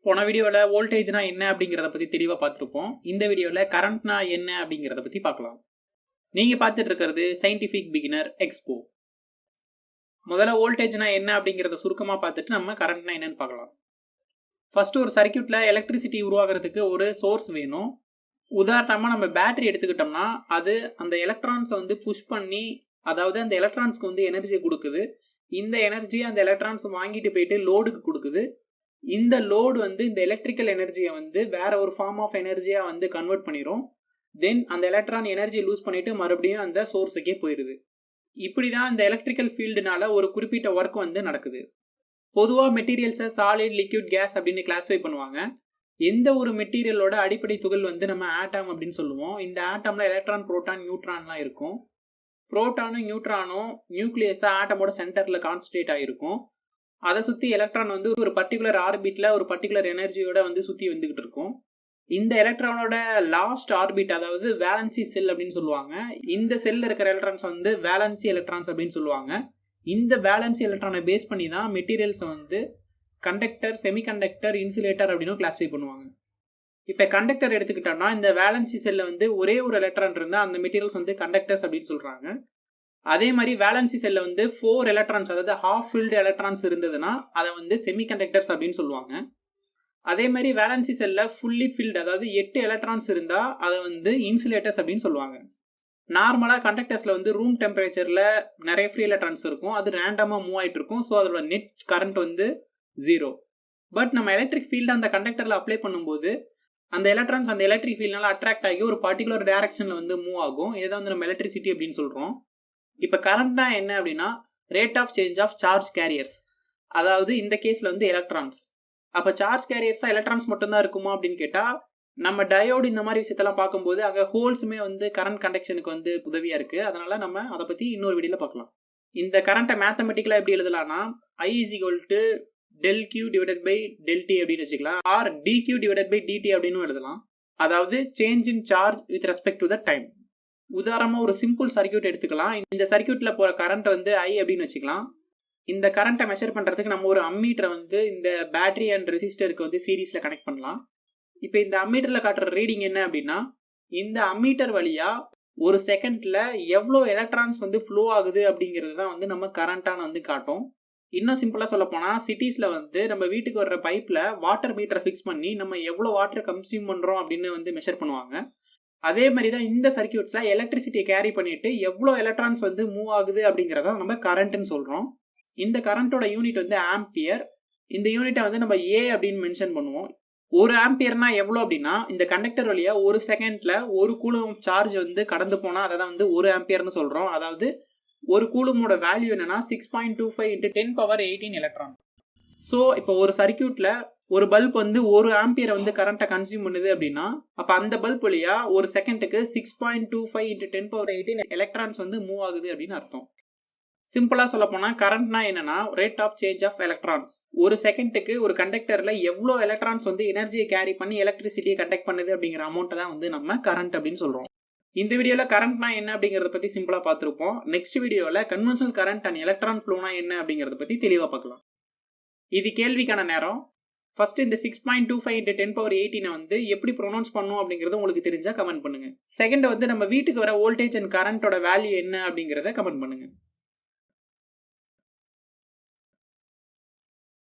போன வீடியோவில் வோல்டேஜ்னா என்ன அப்படிங்கிறத பற்றி தெளிவாக பார்த்துருப்போம். இந்த வீடியோவில் கரண்ட்னா என்ன அப்படிங்கிறத பற்றி பார்க்கலாம். நீங்கள் பார்த்துட்டு இருக்கிறது சயின்டிஃபிக் பிகினர் எக்ஸ்போ. முதல்ல வோல்டேஜ்னா என்ன அப்படிங்கிறத சுருக்கமாக பார்த்துட்டு நம்ம கரண்ட்னா என்னன்னு பார்க்கலாம். ஃபர்ஸ்ட் ஒரு சர்க்கியூட்டில் எலக்ட்ரிசிட்டி உருவாகிறதுக்கு ஒரு சோர்ஸ் வேணும். உதாரணமாக நம்ம பேட்டரி எடுத்துக்கிட்டோம்னா அது அந்த எலக்ட்ரான்ஸை வந்து புஷ் பண்ணி, அதாவது அந்த எலக்ட்ரான்ஸ்க்கு வந்து எனர்ஜி கொடுக்குது. இந்த எனர்ஜியை அந்த எலக்ட்ரான்ஸ் வாங்கிட்டு போயிட்டு லோடுக்கு கொடுக்குது. இந்த லோடு வந்து இந்த எலக்ட்ரிக்கல் எனர்ஜியை வந்து வேற ஒரு ஃபார்ம் ஆஃப் எனர்ஜியா வந்து கன்வெர்ட் பண்ணிரும். தென் அந்த எலக்ட்ரான் எனர்ஜி லூஸ் பண்ணிட்டு மறுபடியும் அந்த சோர்ஸுக்கே போயிடுது. இப்படிதான் இந்த எலக்ட்ரிக்கல் ஃபீல்டுனால ஒரு குறிப்பிட்ட ஒர்க் வந்து நடக்குது. பொதுவாக மெட்டீரியல்ஸை சாலிட், லிக்விட், கேஸ் அப்படின்னு கிளாஸிஃபை பண்ணுவாங்க. எந்த ஒரு மெட்டீரியலோட அடிப்படை துகள் வந்து நம்ம ஆட்டம் அப்படின்னு சொல்லுவோம். இந்த ஆட்டம்ல எலக்ட்ரான், புரோட்டான், நியூட்ரான்லாம் இருக்கும். புரோட்டானும் நியூட்ரானும் நியூக்ளியஸா ஆட்டமோட சென்டர்ல கான்சன்ட்ரேட் ஆகிருக்கும். அதை சுற்றி எலக்ட்ரான் வந்து ஒரு பர்டிகுலர் ஆர்பிட்ல ஒரு பர்டிகுலர் எனர்ஜியோட வந்து சுற்றி வந்துகிட்டு இருக்கும். இந்த எலக்ட்ரானோட லாஸ்ட் ஆர்பிட், அதாவது வேலன்சி செல் அப்படின்னு சொல்லுவாங்க. இந்த செல்ல இருக்கிற எலக்ட்ரான்ஸ் வந்து வேலன்சி எலக்ட்ரான்ஸ் அப்படின்னு சொல்லுவாங்க. இந்த வேலன்சி எலக்ட்ரானை பேஸ் பண்ணி தான் மெட்டீரியல்ஸை வந்து கண்டக்டர், செமிகண்டக்டர், இன்சுலேட்டர் அப்படின்னு கிளாஸிஃபை பண்ணுவாங்க. இப்போ கண்டக்டர் எடுத்துக்கிட்டோம்னா இந்த வேலன்சி செல்ல வந்து ஒரே ஒரு எலக்ட்ரான் இருந்தால் அந்த மெட்டீரியல்ஸ் வந்து கண்டக்டர்ஸ் அப்படின்னு சொல்றாங்க. அதே மாதிரி வேலன்சி செல்ல வந்து 4 எலக்ட்ரான்ஸ், அதாவது ஹாஃப் ஃபில்டு எலக்ட்ரான்ஸ் இருந்ததுன்னா அதை வந்து செமிகண்டக்டர்ஸ் அப்படின்னு சொல்லுவாங்க. அதே மாதிரி வேலன்சி செல்ல ஃபுல்லி ஃபில்டு, அதாவது 8 எலக்ட்ரான்ஸ் இருந்தால் அதை வந்து இன்சுலேட்டர்ஸ் அப்படின்னு சொல்லுவாங்க. நார்மலாக கண்டக்டர்ஸில் வந்து ரூம் டெம்பரேச்சரில் நிறைய ஃப்ரீ எலக்ட்ரான்ஸ் இருக்கும். அது ரேண்டமாக மூவ் ஆகிட்டு இருக்கும். ஸோ அதோட நெட் கரண்ட் வந்து 0. பட் நம்ம எலக்ட்ரிக் ஃபீல்டு அந்த கண்டக்டரில் அப்ளை பண்ணும்போது அந்த எலக்ட்ரான்ஸ் அந்த எலக்ட்ரிக் ஃபீல்ட்னால அட்ராக்ட் ஆகி ஒரு பர்டிகுலர் டைரக்ஷனில் வந்து மூவ் ஆகும். இதை வந்து நம்ம எலக்ட்ரிசிட்டி அப்படின்னு சொல்கிறோம். இப்போ கரண்ட்னா என்ன அப்படின்னா rate of change of charge carriers, அதாவது இந்த கேஸில் வந்து எலக்ட்ரான்ஸ். அப்போ சார்ஜ் கேரியர்ஸாக எலக்ட்ரான்ஸ் மட்டும்தான் இருக்குமா அப்படின்னு கேட்டால், நம்ம டயோடு இந்த மாதிரி விஷயத்தெல்லாம் பார்க்கும்போது அங்கே ஹோல்ஸுமே வந்து கரண்ட் கண்டக்ஷனுக்கு வந்து உதவியாக இருக்குது. அதனால நம்ம அதை பற்றி இன்னொரு வீடியோவில் பார்க்கலாம். இந்த கரண்ட்டை மேத்தமெட்டிக்கலாக எப்படி எழுதலாம்னா I = del Q divided by del T அப்படின்னு வச்சுக்கலாம். Or dQ divided by dt அப்படின்னு எழுதலாம். அதாவது change in charge with respect to the time. உதாரணமாக ஒரு சிம்பிள் சர்க்கியூட் எடுத்துக்கலாம். இந்த சர்க்கியூட்டில் போகிற கரண்ட் வந்து I அப்படின்னு வச்சுக்கலாம். இந்த கரண்ட்டை மெஷர் பண்ணுறதுக்கு நம்ம ஒரு அம்மீட்டரை வந்து இந்த பேட்டரி அண்ட் ரெசிஸ்டருக்கு வந்து சீரீஸில் கனெக்ட் பண்ணலாம். இப்போ இந்த அம்மீட்டரில் காட்டுற ரீடிங் என்ன அப்படின்னா, இந்த அம்மீட்டர் வழியாக ஒரு செகண்டில் எவ்வளோ எலக்ட்ரான்ஸ் வந்து ஃப்ளோ ஆகுது அப்படிங்கிறது தான் வந்து நம்ம கரண்ட்டான வந்து காட்டும். இன்னும் சிம்பிளாக சொல்ல போனால் சிட்டிஸில் வந்து நம்ம வீட்டுக்கு வர்ற பைப்பில் வாட்டர் மீட்டரை ஃபிக்ஸ் பண்ணி நம்ம எவ்வளோ வாட்டர் கன்சியூம் பண்ணுறோம் அப்படின்னு வந்து மெஷர் பண்ணுவாங்க. அதே மாதிரி தான் இந்த சர்க்கியூட்ஸில் எலக்ட்ரிசிட்டியை கேரி பண்ணிட்டு எவ்வளோ எலக்ட்ரான்ஸ் வந்து மூவ் ஆகுது அப்படிங்கிறத நம்ம கரண்ட்னு சொல்கிறோம். இந்த கரண்ட்டோட யூனிட் வந்து ஆம்பியர். இந்த யூனிட்டை வந்து நம்ம ஏ அப்படின்னு மென்ஷன் பண்ணுவோம். ஒரு ஆம்பியர்னா எவ்வளோ அப்படின்னா, இந்த கண்டக்டர் வழியாக ஒரு செகண்டில் ஒரு கூலும் சார்ஜ் வந்து கடந்து போனால் அதை தான் வந்து ஒரு ஆம்பியர்னு சொல்கிறோம். அதாவது ஒரு கூலுமோட வேல்யூ என்னன்னா 6.25 × 10⁻18 எலக்ட்ரான். ஸோ இப்போ ஒரு சர்க்கியூட்டில் ஒரு பல்ப் வந்து ஒரு ஆம்பியரை வந்து கரண்ட்டை கன்சியூம் பண்ணுது அப்படின்னா, அப்போ அந்த பல்ப் வழியா ஒரு செகண்டுக்கு 6.25 × 10⁻18 எலக்ட்ரான்ஸ் வந்து மூவ் ஆகுது அப்படின்னு அர்த்தம். சிம்பிளாக சொல்ல போனால் கரண்ட்னா என்னன்னா rate of change of electrons. ஒரு செகண்டுக்கு ஒரு கண்டக்டரில் எவ்வளோ எலக்ட்ரான்ஸ் வந்து எனர்ஜியை கேரி பண்ணி எலக்ட்ரிசிட்டியை கண்டக்ட் பண்ணுது அப்படிங்கிற அமௌண்ட்டை தான் வந்து நம்ம கரண்ட் அப்படின்னு சொல்கிறோம். இந்த வீடியோவில் கரண்ட்னா என்ன அப்படிங்கிறத பற்றி சிம்பிளாக பார்த்துருப்போம். நெக்ஸ்ட் வீடியோவில் கன்வென்ஷனல் கரண்ட் அண்ட் எலக்ட்ரான் ஃப்ளோனா என்ன அப்படிங்கிறத பற்றி தெளிவாக பார்க்கலாம். இது கேள்விக்கான நேரம். ஃபர்ஸ்ட் இந்த 6.25 × 10⁻18 வந்து எப்படி ப்ரொனவுன்ஸ் பண்ணும் அப்படிங்கிறது உங்களுக்கு தெரிஞ்சா கமெண்ட் பண்ணுங்க. செகண்ட் வந்து நம்ம வீட்டுக்கு வர வோல்டேஜ் அண்ட் கரண்டோட வேல்யூ என்ன அப்படிங்கிறத கமெண்ட் பண்ணுங்க.